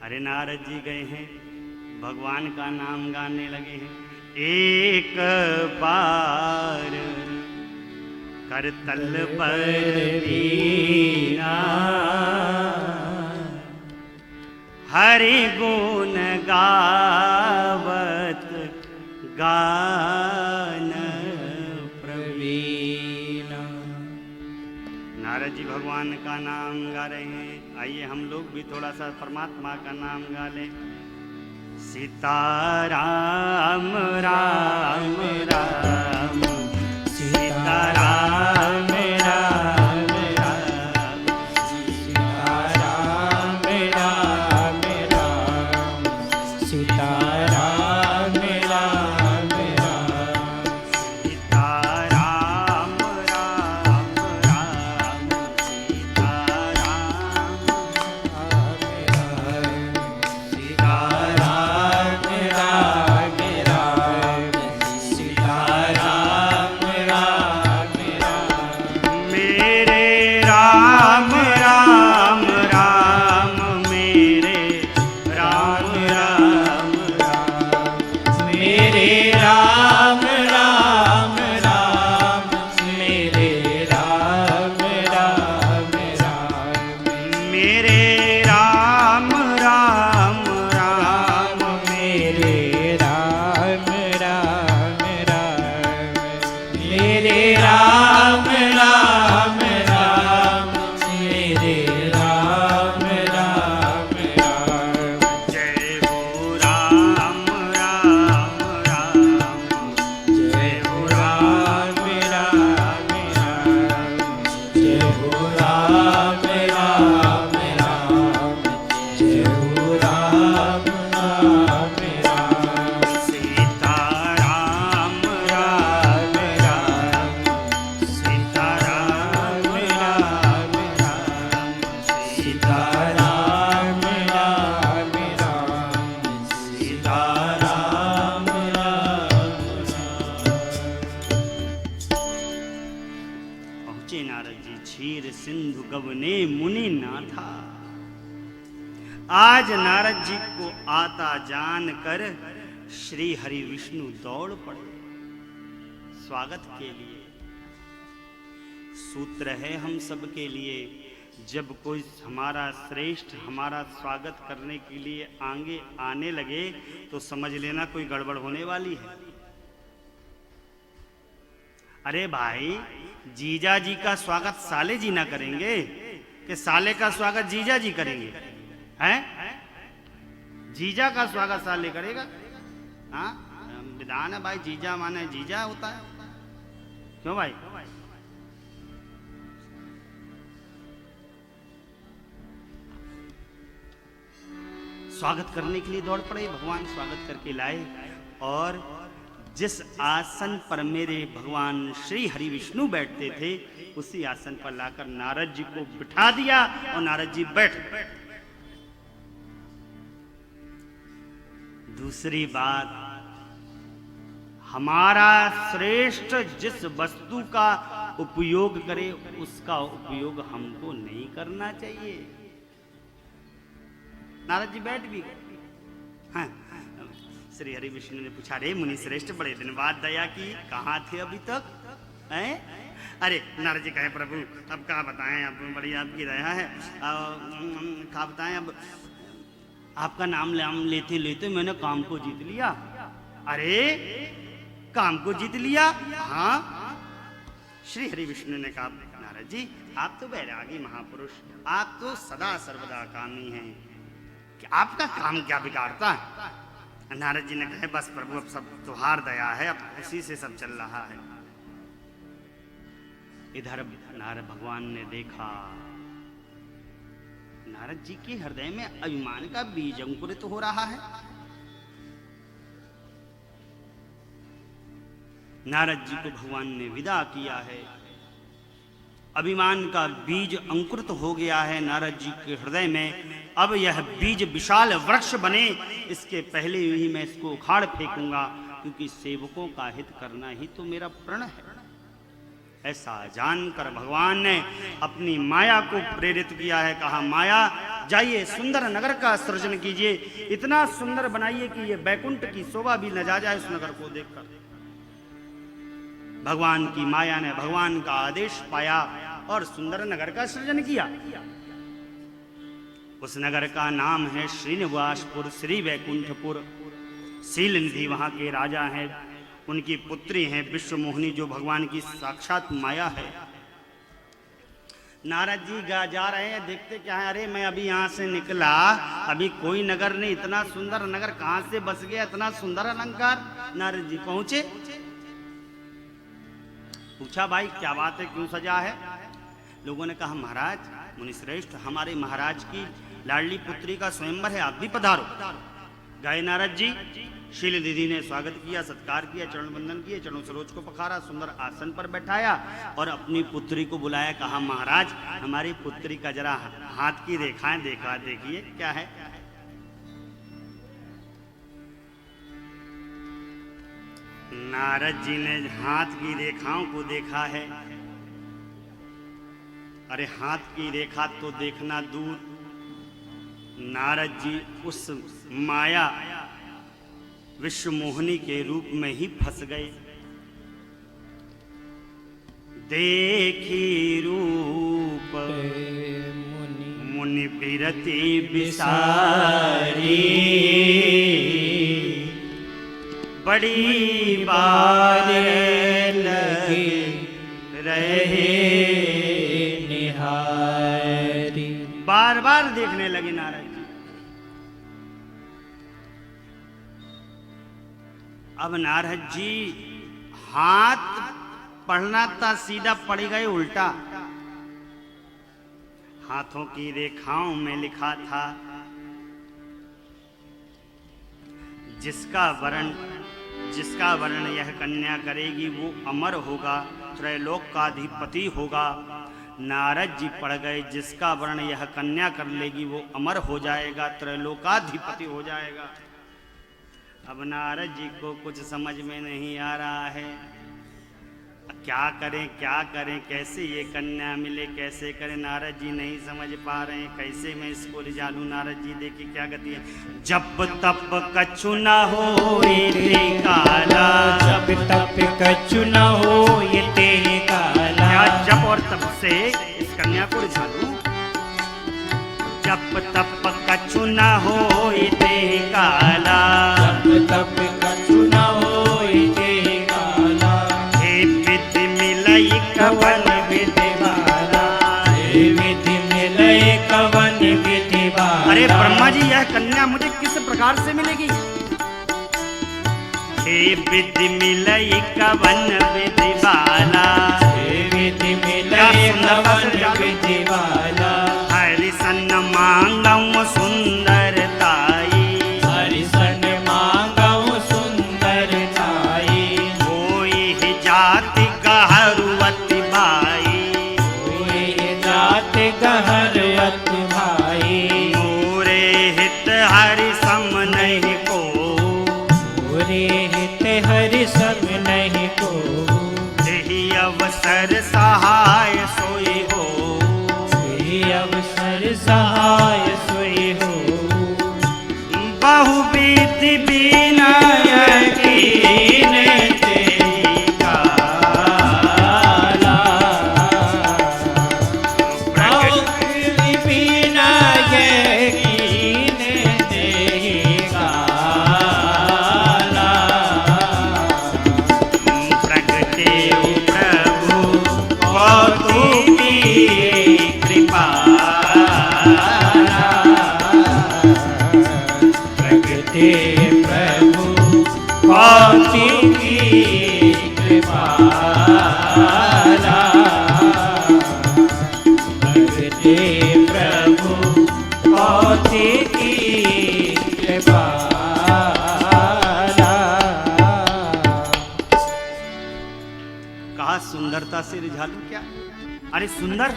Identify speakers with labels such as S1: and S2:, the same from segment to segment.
S1: अरे नारद जी गए हैं, भगवान का नाम गाने लगे हैं। एक बार करतल पर बीना हरि गुण गावत गान प्रवीणा। नारद जी भगवान का नाम गा रहे हैं। आइए हम लोग भी थोड़ा सा परमात्मा का नाम गा लें। सीताराम राम राम सीताराम राम राम सीताराम राम राम सीताराम राम राम सीताराम राम राम सीताराम गवने मुनि नाथा। आज नारद जी को आता जान कर श्री हरि विष्णु दौड़ पड़े स्वागत के लिए। सूत्र है हम सब के लिए, जब कोई हमारा श्रेष्ठ हमारा स्वागत करने के लिए आगे आने लगे तो समझ लेना कोई गड़बड़ होने वाली है। अरे भाई, जीजा जी का स्वागत साले जी ना करेंगे कि साले का स्वागत जीजा जी करेंगे? हैं? जीजा का स्वागत साले करेगा? हाँ, विधान है भाई, जीजा माने जीजा होता है। क्यों भाई? स्वागत करने के लिए दौड़ पड़े, भगवान स्वागत करके लाए। और जिस आसन पर मेरे भगवान श्री हरि विष्णु बैठते थे उसी आसन पर लाकर नारद जी को बिठा दिया और नारद जी बैठ गए। दूसरी बात, हमारा श्रेष्ठ जिस वस्तु का उपयोग करे उसका उपयोग हमको नहीं करना चाहिए। नारद जी बैठ भी गए। हाँ, श्री हरि विष्णु ने पूछा, रे मुनि श्रेष्ठ, बड़े दिन बाद दया की, कहाँ थे अभी तक? हैं? अरे नारद जी कहे, प्रभु अब क्या बताएं, अब बड़ी आपकी दया है, क्या बताएं, अब आपका नाम लेते लेते मैंने काम को जीत लिया। अरे काम को जीत लिया? हाँ। श्री हरि विष्णु ने कहा, नारद जी आप तो बैरागी महापुरुष, आप तो सदा सर्वदा कामी हैं, कि आपका काम क्या बिगाड़ता है? नारद जी ने कहे, बस प्रभु अब सब तुहार दया है, अब उसी से सब चल रहा है। इधर नारद भगवान ने देखा, नारद जी के हृदय में अभिमान का बीज अंकुरित हो रहा है। नारद जी को भगवान ने विदा किया है, अभिमान का बीज अंकुरित हो गया है नारद जी के हृदय में। अब यह बीज विशाल वृक्ष बने, इसके पहले ही मैं इसको उखाड़ फेंकूंगा, क्योंकि सेवकों का हित करना ही तो मेरा प्रण है। ऐसा जानकर भगवान ने अपनी माया को प्रेरित किया है। कहा, माया जाइए सुंदर नगर का सृजन कीजिए, इतना सुंदर बनाइए कि ये बैकुंठ की शोभा भी न जा जाए उस नगर को देखकर। भगवान की माया ने भगवान का आदेश पाया और सुंदर नगर का सृजन किया। उस नगर का नाम है श्रीनिवासपुर, श्री वैकुंठपुर। शील निधि वहां के राजा हैं, उनकी पुत्री हैं विश्व मोहिनी, जो भगवान की साक्षात माया है। नारद जी जा रहे हैं, देखते क्या है, अरे मैं अभी यहाँ से निकला, अभी कोई नगर नहीं, इतना सुंदर नगर कहाँ से बस गया, इतना सुंदर अलंकार। नारद जी पहुंचे, पूछा भाई क्या बात है, क्यों सजा है? लोगों ने कहा महाराज मुनिश्रेष्ठ, हमारे महाराज की लाडली पुत्री का स्वयंवर है, आप भी पधारो। गए नारद जी, शील दीदी ने स्वागत किया, सत्कार किया, चरण वंदन किए, चरणों सरोज को पखारा, सुंदर आसन पर बैठाया और अपनी पुत्री को बुलाया। कहा महाराज हमारी पुत्री का जरा हाथ की रेखाएं देखा, देखिए क्या है। नारद जी ने हाथ की रेखाओं को देखा है। अरे हाथ की रेखा तो देखना दूर, नारद जी उस माया विश्व मोहिनी के रूप में ही फंस गए। देखी रूप मुनि बिरति बिसारी, बड़ी बार लगे रहे निहारी। बार बार देखने लगे नारद जी। अब नारद जी हाथ पढ़ना था, सीधा पड़ गए उल्टा। हाथों की रेखाओं में लिखा था जिसका वर्ण यह कन्या करेगी वो अमर होगा, त्रैलोक का अधिपति होगा। नारद जी पढ़ गए, जिसका वर्ण यह कन्या कर लेगी वो अमर हो जाएगा, त्रैलोकाधिपति हो जाएगा। अब नारद जी को कुछ समझ में नहीं आ रहा है, क्या करें, कैसे ये कन्या मिले, कैसे करें। नारद जी नहीं समझ पा रहे हैं, कैसे मैं इसको रिझा लूं। नारद जी देखिए क्या गति है। जब तप कछु न हो ये काला,
S2: जब तप कछु न हो ये काला।
S1: क्या जब और तप से इस कन्या को रिझा लूं? जब तप कछु न हो ये काला,
S2: जब तप कछु न हो ये काला।
S1: हे विधि मिलई कवन विधि बाला,
S2: हे विधि मिलई कवन विधि बाला।
S1: अरे ब्रह्मा जी यह कन्या मुझे किस प्रकार से मिलेगी? हे विधि मिलई कवन विधि बाला,
S2: हे विधि मिलई कवन विधि बाला।
S1: Harrison मांगऊ सुंदरताई,
S2: Harrison मांगऊ सुंदरताई।
S1: होई जाति गहरुवति भाई,
S2: होई जाति गहरुवति भाई।
S1: मोरे हित हरि सम नहीं को,
S2: मोरे हित हरि सम नहीं को।
S1: यही अवसर सहाय सोई हो,
S2: यही अवसर सहाय सोई हो।
S1: बहुविधि बिना यकीन तेरी काला।
S2: बहुविधि बिना यकीन तेरी काला।
S1: प्रगटे प्रभु कौतुकी कृपा,
S2: प्रगटे प्रभु कौतुकी कृपाला। प्रगटे प्रभु कौतुकी कृपाला।
S1: कहा सुंदरता से रिझा लूं क्या? अरे सुंदर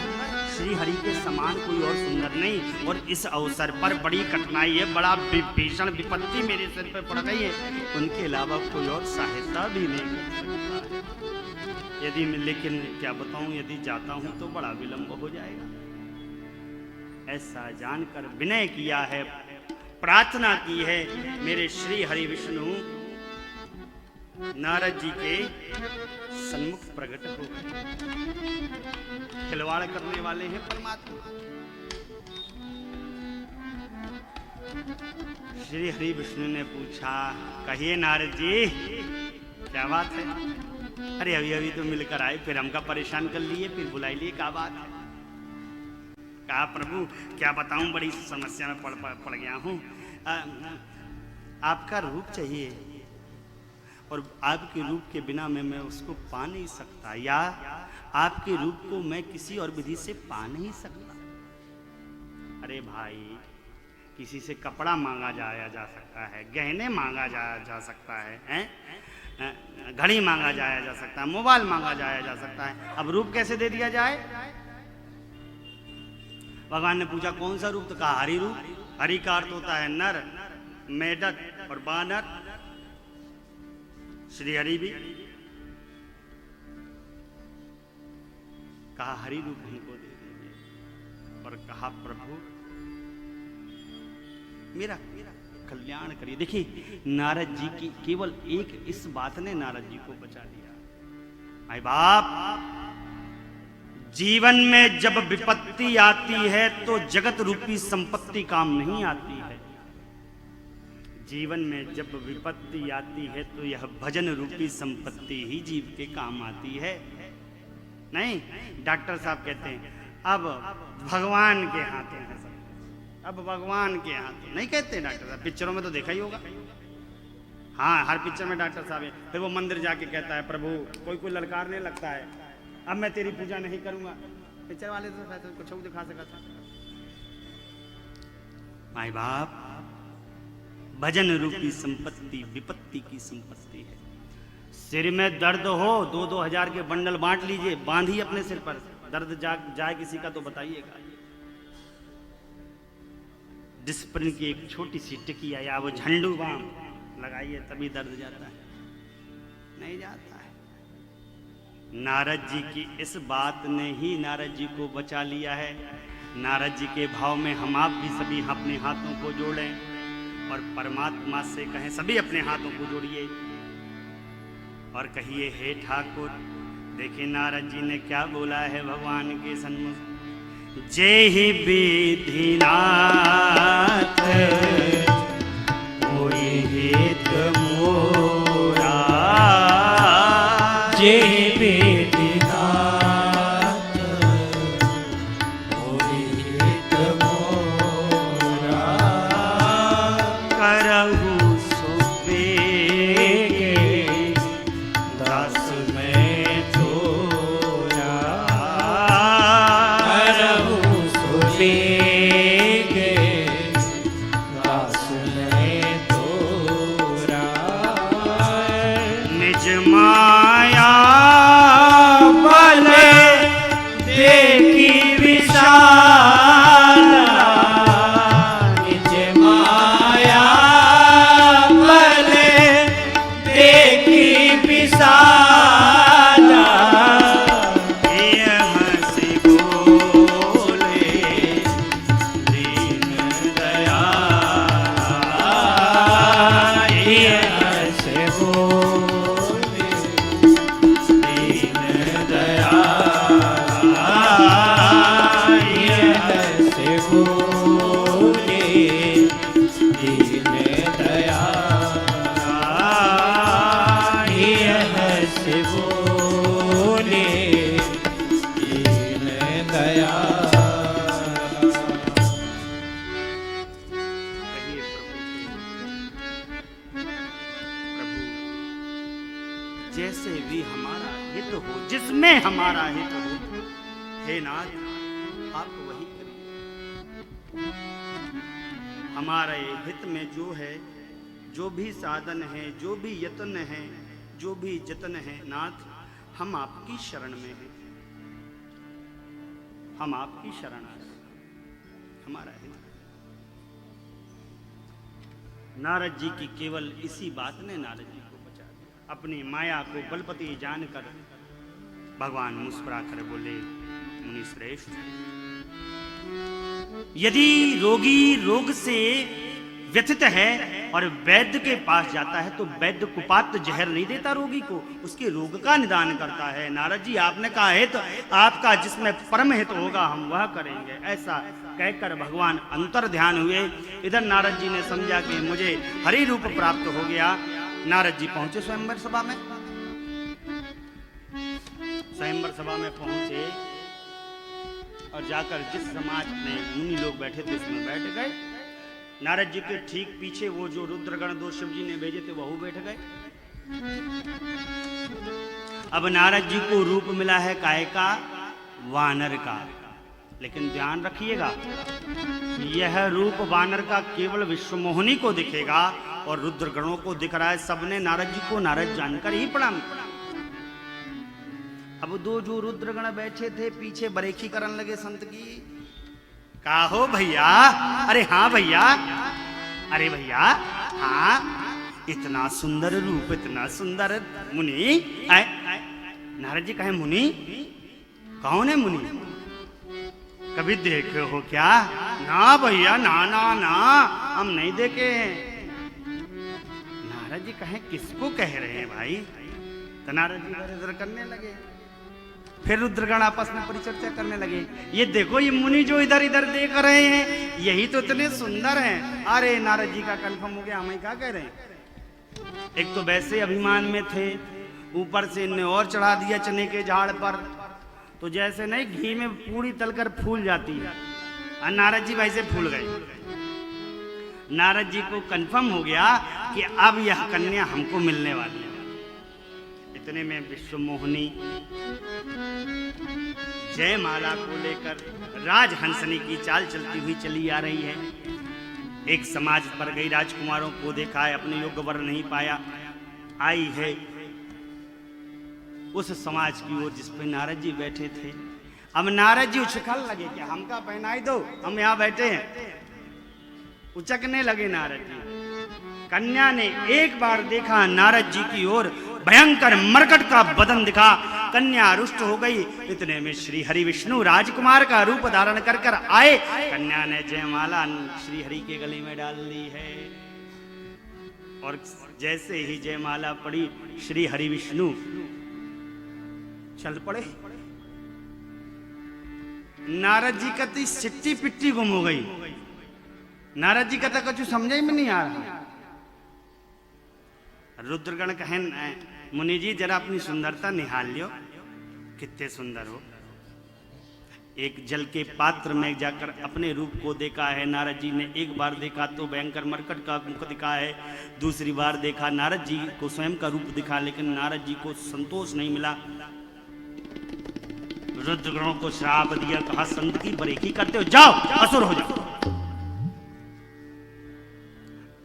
S1: श्री हरि के समान कोई और सुंदर नहीं। और इस अवसर पर बड़ी कठिनाई है, बड़ा भीषण विपत्ति मेरे सिर पे पड़ गई है, उनके अलावा कोई और सहायता भी नहीं कर सकता है। यदि मैं, लेकिन क्या बताऊं, यदि जाता हूं तो बड़ा विलंब हो जाएगा। ऐसा जानकर विनय किया है, प्रार्थना की है। मेरे श्री हरि विष्णु नारद जी के सन्मुख प्रकट हो गए। खिलवाड़ करने वाले हैं परमात्मा। श्री हरि विष्णु ने पूछा, कहिए नारद जी क्या बात है? अरे अभी अभी तो मिलकर आए, फिर हमका परेशान कर लिए, फिर बुलाई लिए, क्या बात है? कहा प्रभु क्या बताऊं, बड़ी समस्या में पड़ गया हूं। आपका रूप चाहिए और आपके रूप के बिना मैं उसको पा नहीं सकता, या आपके रूप को मैं किसी और विधि से पा नहीं सकता। अरे भाई, किसी से कपड़ा मांगा जाया जा सकता है, गहने मांगा जाया जा सकता है, घड़ी मांगा जाया जा सकता है, मोबाइल मांगा जाया जा सकता है, अब रूप कैसे दे दिया जाए? भगवान ने पूछा कौन सा रूप? तो कहा हरि रूप। हरि का अर्थ होता है नर, मेढक और बानर। श्री हरि भी कहा हरि रूप हमको दे दीजिए, और कहा प्रभु मेरा कल्याण करिए। देखिए नारद जी की केवल एक इस बात ने नारद जी को बचा लिया। भाई बाप, जीवन में जब विपत्ति आती है तो जगत रूपी संपत्ति काम नहीं आती है। जीवन में जब विपत्ति आती है तो यह भजन रूपी संपत्ति ही जीव के काम आती है। नहीं, डॉक्टर साहब कहते हैं अब भगवान के हाथों है सब, अब भगवान के हाथों, नहीं कहते डॉक्टर साहब? पिक्चरों में तो देखा ही होगा। हाँ, हर पिक्चर में डॉक्टर साहब है। फिर वो मंदिर जाके कहता है प्रभु, कोई ललकारने लगता है, अब मैं तेरी पूजा नहीं करूंगा। पिक्चर वाले तो कुछ दिखा सका था। माई बाप, भजन रूपी संपत्ति विपत्ति की संपत्ति है। सिर में दर्द हो 2-2 हजार के बंडल बांट लीजिए, बांधिए अपने सिर पर। दर्द जाए किसी का तो बताइएगा। डिस्प्रिन की एक छोटी सी टिकिया या वो झंडू बाम लगाइए, तभी दर्द जाता है, नहीं जाता है। नारद जी की इस बात ने ही नारद जी को बचा लिया है। नारद जी के भाव में हम आप भी सभी अपने हाथों को जोड़ें और परमात्मा से कहें, सभी अपने हाथों को जोड़िए और कहिए, हे ठाकुर, देखिए नारद जी ने क्या बोला है भगवान के सन्मुख। जय ही विधिनाथ होई हित मोरा,
S2: जय विधिनाथ होई हित मोरा,
S1: करहु सुबेगे
S2: दास में तोरा, करहु सुबेगे दास में तोरा,
S1: निज माया
S2: बल देखी विशाल, निज माया बल देखी विशाल,
S1: हंसी बोले दीन दयाल,
S2: हंस बोले
S1: दीन दयाल,
S2: हंस बोले दीन दयाल, हंस बोले दीन दयाल।
S1: कहिए प्रभु, जैसे भी हमारा हित हो, जिसमें हमारा हित हो, हे नाथ आप वही करिए। हमारे हित में जो है, जो भी साधन है, जो भी यत्न है, जो भी जतन है, नाथ हम आपकी शरण में हैं, हम आपकी शरण आए, हमारा हित। नारद जी की केवल इसी बात ने नारद जी को बचा दिया। अपनी माया को बलपति जानकर भगवान मुस्कुरा कर बोले, मुनि श्रेष्ठ यदि रोगी रोग से व्यथित है और वैद्य के पास जाता है तो वैद्य कुपात्र जहर नहीं देता रोगी को, उसके रोग का निदान करता है। नारद जी आपने कहा है तो आपका जिसमें परम हित होगा हम वह करेंगे। ऐसा कहकर भगवान अंतर ध्यान हुए। इधर नारद जी ने समझा कि मुझे हरि रूप प्राप्त हो गया। नारद जी पहुंचे स्वयंवर सभा में। स्वयंवर सभा में पहुंचे और जाकर जिस समाज में मुनि लोग बैठे थे उसमें बैठ गए। नारद जी के ठीक पीछे वो जो रुद्रगण दो शिव जी ने भेजे थे वह बैठ गए। अब नारद जी को रूप मिला है काय का? वानर का। लेकिन ध्यान रखिएगा यह रूप वानर का केवल विश्वमोहिनी को दिखेगा और रुद्रगणों को दिख रहा है। सबने नारद जी को नारद जानकर ही प्रणाम। अब दो जो रुद्रगण बैठे थे पीछे बरेखी करने लगे संत की। कहा हो भैया? अरे हाँ भैया। अरे भैया हाँ, इतना सुंदर रूप, इतना सुंदर मुनि। नारद जी कहे मुनि? कौन है मुनि? कभी देखे हो क्या? ना भैया ना ना ना, हम नहीं देखे हैं। नारद जी कहे किसको कह रहे हैं भाई? तो नारद जी इधर इधर करने लगे। फिर रुद्रगण आपस में परिचर्चा करने लगे। ये देखो ये मुनि जो इधर इधर देख रहे हैं यही तो इतने सुंदर हैं। अरे नारद जी का कंफर्म हो गया, हमें क्या कह रहे हैं। एक तो वैसे अभिमान में थे, ऊपर से इनने और चढ़ा दिया चने के झाड़ पर, तो जैसे नहीं घी में पूरी तलकर फूल जाती है, और नारद जी वैसे फूल गए। नारद जी को कंफर्म हो गया कि अब यह कन्या हमको मिलने वाली है। इतने में विश्वमोहिनी जयमाला को लेकर राजहंसनी की चाल चलती हुई चली आ रही है। एक समाज पर गई, राजकुमारों को देखा है, अपने योग्य वर नहीं पाया, आई है उस समाज की ओर जिस पे नारद जी बैठे थे। अब नारद जी उछकल लगे कि हमका पहनाई दो, हम यहाँ बैठे हैं। उचकने लगे नारद जी। कन्या ने एक बार देखा नारद जी की ओर, भयंकर मरकट का बदन दिखा, कन्या रुष्ट हो गई। इतने में श्री हरि विष्णु राजकुमार का रूप धारण कर कर आए। कन्या ने जयमाला श्री हरि के गले में डाल ली है और जैसे ही जयमाला पड़ी श्री हरि विष्णु चल पड़े। नारद जी का तो सिट्टी पिट्टी गुम हो गई। नारद जी का तो कुछ समझ में नहीं आ रहा। रुद्रगण कहे मुनि जी जरा अपनी सुंदरता निहाल लियो, कितने सुंदर हो। एक जल के पात्र में जाकर अपने रूप को देखा है नारद जी ने। एक बार देखा तो भयंकर मरकट का मुख दिखा है, दूसरी बार देखा नारद जी को स्वयं का रूप दिखा, लेकिन नारद जी को संतोष नहीं मिला। रुद्रगणों को श्राप दिया, कहा संत की बरेकी करते हो, जाओ असुर हो जाओ।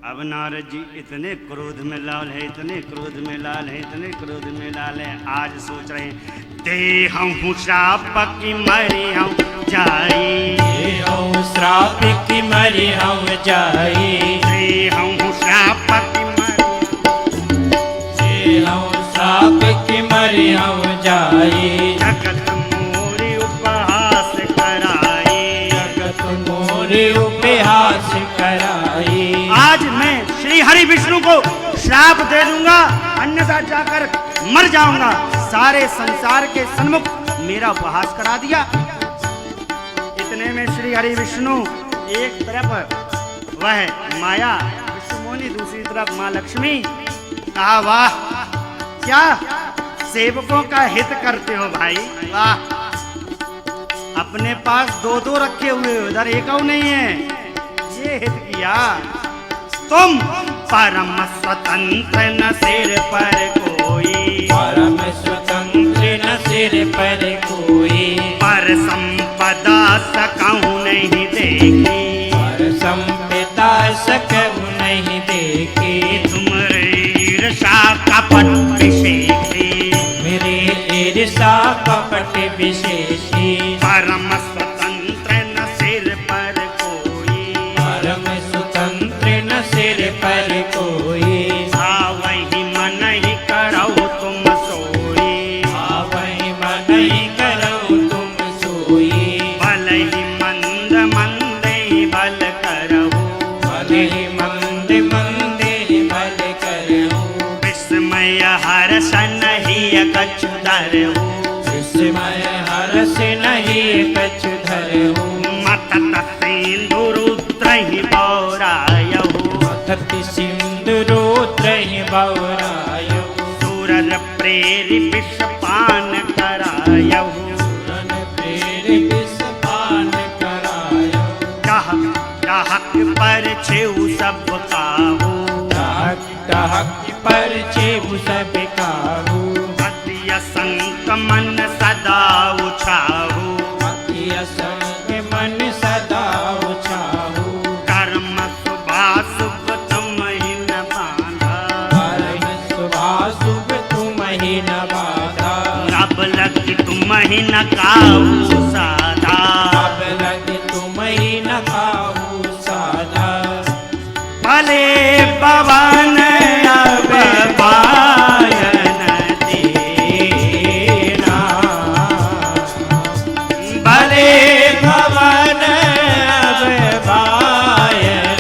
S1: अब नारद जी इतने क्रोध में लाल है, इतने क्रोध में लाल है, इतने क्रोध में लाल है। आज सोच रहे हैं दे हूँ श्राप की मरी हूँ जाई,
S2: श्राप की मरी हम जाई,
S1: दे हूँ श्राप की
S2: श्राप की मरी हम जाई।
S1: जगत मोरी उपहास कराई,
S2: जगत मोरी उपहास कराई।
S1: आज मैं श्री हरि विष्णु को श्राप दे दूंगा, अन्यथा जाकर मर जाऊंगा। सारे संसार के सन्मुख मेरा उपहास करा दिया। इतने में श्री हरि विष्णु एक तरफ वह माया विष्णुमोनी, दूसरी तरफ माँ लक्ष्मी। कहा वाह क्या सेवकों का हित करते हो भाई, वाह। अपने पास दो दो रखे हुए, उधर एक नहीं है, ये हित किया। तुम परम स्वतंत्र न सिर पर कोई,
S2: परम स्वतंत्र न सिर पर कोई,
S1: पर संपदा सकहूं नहीं देखी,
S2: पर संपदा सकहूं नहीं देखी।
S1: तुम्हारे ईर्षा कपट विशेषी,
S2: मेरे ईर्षा कपट विशेषी।
S1: परम स्वतंत्र न सिर पर कोई,
S2: परम स्वतंत्र न सिर पर कोई,
S1: आवहि मन ही करौ तुम सोई,
S2: आवहि मन ही करौ तुम सोई।
S1: भले ही मंद मंद करहु,
S2: भले मंद मंदे भल करहु,
S1: विस्मय हर्ष नहीं कछु धरहु,
S2: विस्मय हर्ष नहीं कछु धरहु,
S1: मथत सिंधुरुद्रहि बौरायहु,
S2: मथति सिंधुरुद्रहि बौरायहु,
S1: सूरन प्रेरि विषपान करायहु,
S2: सुरन प्रेरि विषपान करायहु,
S1: डहक डहक पर छेउ सब काहू,
S2: डहक डहक पर छेउ सब काहू,
S1: अति असंक मन सदा उछाहू,
S2: अति असंग मन सदा उछाहू,
S1: कर्म शुभाशुभ तुमहि न बांधा,
S2: परम शुभाशुभ तुमहि न बाधा,
S1: अब लग तुमहि न काहू साधा,
S2: अब लग तुमहि न काहू साधा,
S1: भले पवन अब पायन देना, भले
S2: भवन अब बायन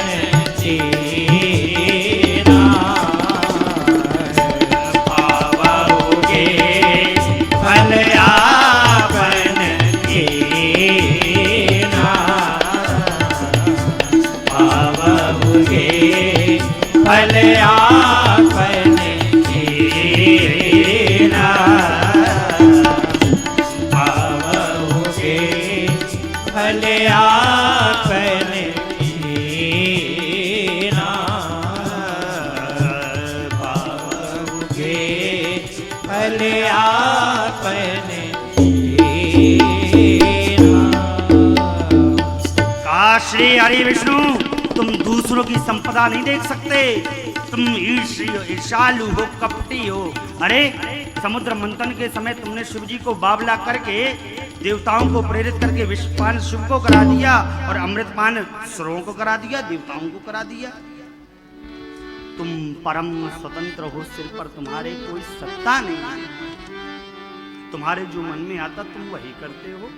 S2: देना,
S1: पावोगे फल आपन देना, पावोगे फल आपन देना,
S2: पावोगे फल आपन देना, पावोगे फल आपन देना।
S1: कहा श्री हरि विष्णु, तुम दूसरों की संपदा नहीं देख सकते, तुम ईर्ष्यालु हो, कपटी हो। अरे समुद्र मंथन के समय तुमने शिव जी को बावला करके देवताओं को प्रेरित करके विषपान शिव को करा दिया और अमृतपान सुरों को करा दिया, देवताओं को करा दिया। तुम परम स्वतंत्र हो, सिर पर तुम्हारे कोई सत्ता नहीं है, तुम्हारे जो मन में आता तुम वही करते हो।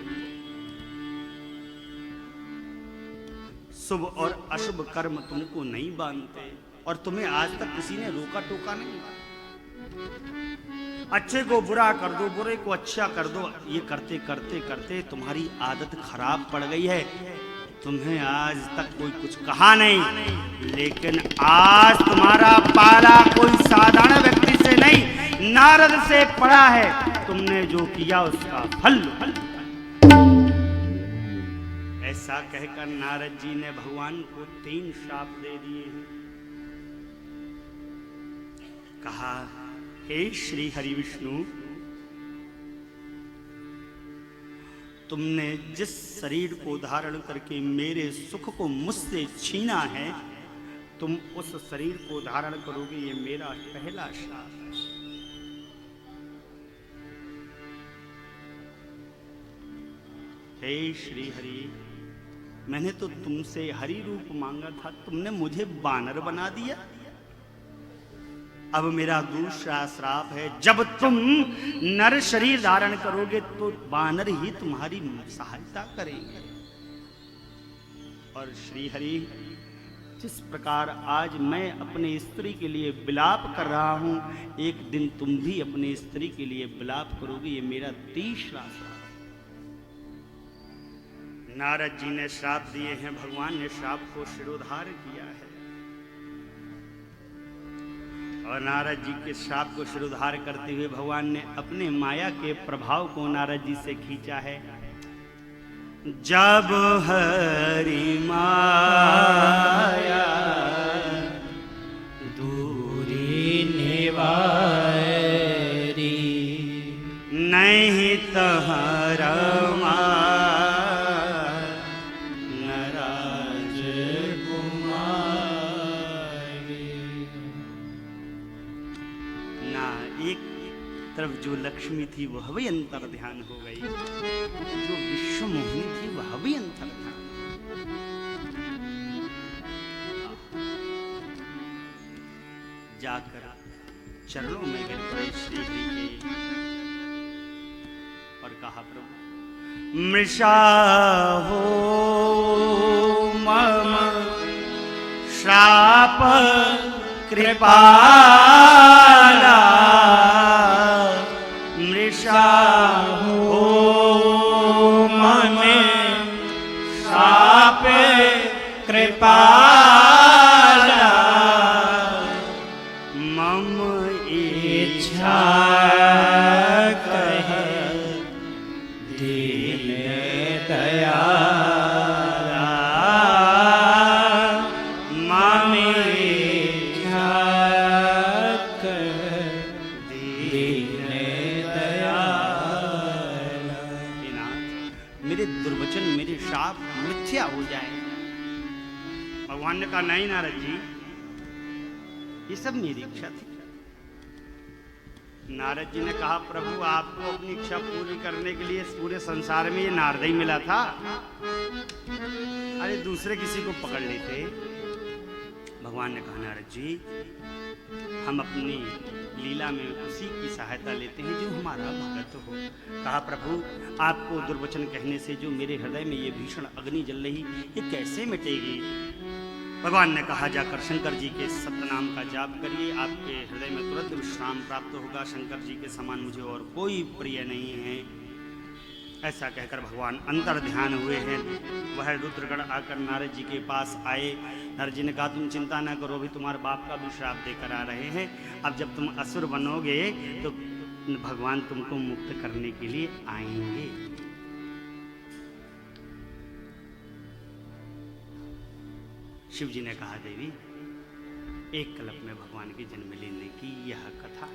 S1: शुभ और अशुभ कर्म तुमको नहीं बांधते और तुम्हें आज तक किसी ने रोका टोका नहीं। अच्छे को बुरा कर दो, बुरे को अच्छा कर दो, ये करते करते करते तुम्हारी आदत खराब पड़ गई है। तुम्हें आज तक कोई कुछ कहा नहीं, लेकिन आज तुम्हारा पाला कोई साधारण व्यक्ति से नहीं, नारद से पड़ा है। तुमने जो किया उसका फल ऐसा कहकर नारद जी ने भगवान को 3 श्राप दे दिए हैं। कहा, हे श्री हरि विष्णु, तुमने जिस शरीर को धारण करके मेरे सुख को मुझसे छीना है, तुम उस शरीर को धारण करोगे, ये मेरा पहला श्राप है। हे श्री हरि, मैंने तो तुमसे हरि रूप मांगा था, तुमने मुझे बानर बना दिया। अब मेरा दूसरा श्राप है, जब तुम नर शरीर धारण करोगे तो बानर ही तुम्हारी सहायता करेंगे। और श्री हरि, जिस प्रकार आज मैं अपने स्त्री के लिए विलाप कर रहा हूं, एक दिन तुम भी अपने स्त्री के लिए विलाप करोगे, ये मेरा तीसरा श्राप। नारद जी ने श्राप दिए हैं, भगवान ने श्राप को शिरोधार किया है और नारद जी के श्राप को शिरोधार करते हुए भगवान ने अपने माया के प्रभाव को नारद जी से खींचा है। जब हरि माया
S2: दूरी निवारी,
S1: नहीं तहरा तरफ जो लक्ष्मी थी वह भी अंतर ध्यान हो गई, जो विश्व मोहिनी थी वह भी अंतर ध्यान। जाकर चरणों में गिर पड़े श्री हरि के और कहा, प्रभु मृषा हो मम श्राप कृपाला मृषा
S2: हो मने शाप कृपाला
S1: मम
S2: इच्छा कहे दीन दयाला मम इच्छा कहे दीन दयाला।
S1: मेरे दुर्वचन मेरे शाप मिथ्या हो जाए। भगवान ने कहा नहीं नारद जी, ये सब मेरी इच्छा थी। नारद जी ने कहा प्रभु आपको अपनी इच्छा पूरी करने के लिए इस पूरे संसार में ये नारद ही मिला था, अरे दूसरे किसी को पकड़ लेते। भगवान ने कहा नारद जी हम अपनी लीला में उसी की सहायता लेते हैं जो हमारा भगत हो। कहा प्रभु आपको दुर्वचन कहने से जो मेरे हृदय में ये भीषण अग्नि जल रही ये कैसे मिटेगी। भगवान ने कहा जाकर शंकर जी के सतनाम का जाप करिए, आपके हृदय में तुरंत विश्राम प्राप्त होगा। शंकर जी के समान मुझे और कोई प्रिय नहीं है। ऐसा कहकर भगवान अंतर ध्यान हुए हैं। वह रुद्रगण आकर नारद जी के पास आए। नारद जी ने कहा तुम चिंता न करो, अभी तुम्हारे बाप का भी श्राप देकर आ रहे हैं। अब जब तुम असुर बनोगे तो भगवान तुमको मुक्त करने के लिए आएंगे। शिव जी ने कहा देवी एक कल्प में भगवान के जन्म लेने की यह कथा